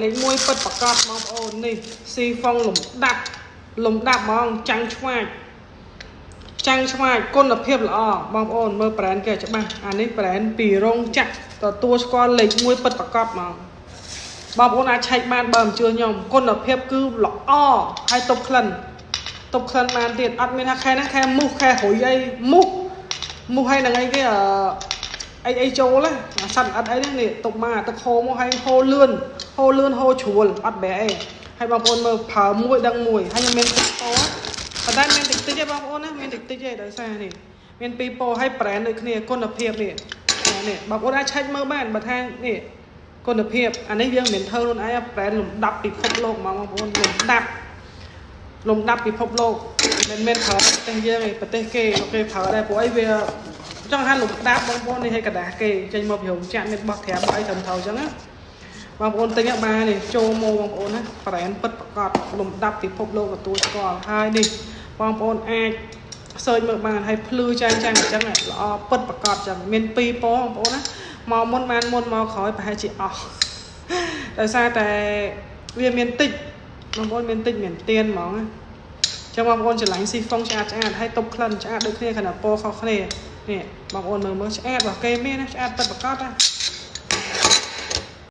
លេខ1ពិតប្រកបបងប្អូននេះស៊ីហ្វុងលំដាប់ហ្មងចាំងឆ្វាយគុណភាពល្អបងប្អូនមើលប្រេនគេច្បាស់អានេះប្រេនពីរោងចក្រទទួលស្គាល់លេខ1ពិតប្រកបហ្មងបងប្អូនអាចឆែកបានបើមិនជឿខ្ញុំគុណភាពគឺល្អហើយតុបក្លិនបានទៀតអត់មានថាខែហ្នឹងខែមូសខែរុយអីមូសហើយនឹងអីគេអីចូលណាសត្វអត់អីហ្នឹងនេះតុបមកទឹកហូរមកហើយហូរលឿនហូរជ្រួលអត់បែអីហើយបងប្អូនមើលប្រើមួយដឹងមួយហើយខ្ញុំមានពីរពោប៉ុន្តែមានតិចទេបងប្អូនណាមានតិចទេដោយសារនេះមានពីរពោហើយប្រេនដូចគ្នាគុណភាពនេះបងប្អូនអាចឆែកមើលបានបើថានេះគុណភាពអានេះយើងមិនធ្វើខ្លួនឯងប្រេនលំដាប់ពិភពលោកហ្មងបងប្អូនលំដាប់ពិភពលោកមិនមែនប្រើប្រទេសយើងទេប្រទេសគេប្រើដែរព្រោះអីវាចង់ថាលំដាប់បងប្អូននេះឲ្យកដាស់គេចេញមកពីរោងចក្រមានបោះត្រាំអីត្រឹមត្រូវអញ្ចឹងណាបងប្អូនទិញបាននេះចូលមកបងប្អូនណាប្រេនពិតប្រកបលំដាប់ពិភពលោកទទួលស្គាល់ហើយនេះបងប្អូនអាចសើចមើលបានហើយភ្លឺចាំងអញ្ចឹងល្អពិតប្រកបអញ្ចឹងមានពីរពណ៌បងប្អូនណាមកមុនបានមុនមកក្រោយប្រហែលជាអស់ដោយសារតែវាមានតិចបងប្អូនមានតិចមានទៀនហ្មងណាចឹងបងប្អូនច្រឡាញ់ស៊ីហ្វុងឆ្អាតហើយតុបក្លិនឆ្អាតដូចគ្នាគ្រាន់តែពណ៌ខុសគ្នានេះបងប្អូនមើលឆ្អាតរបស់គេមានណាឆ្អាតពិតប្រកបណា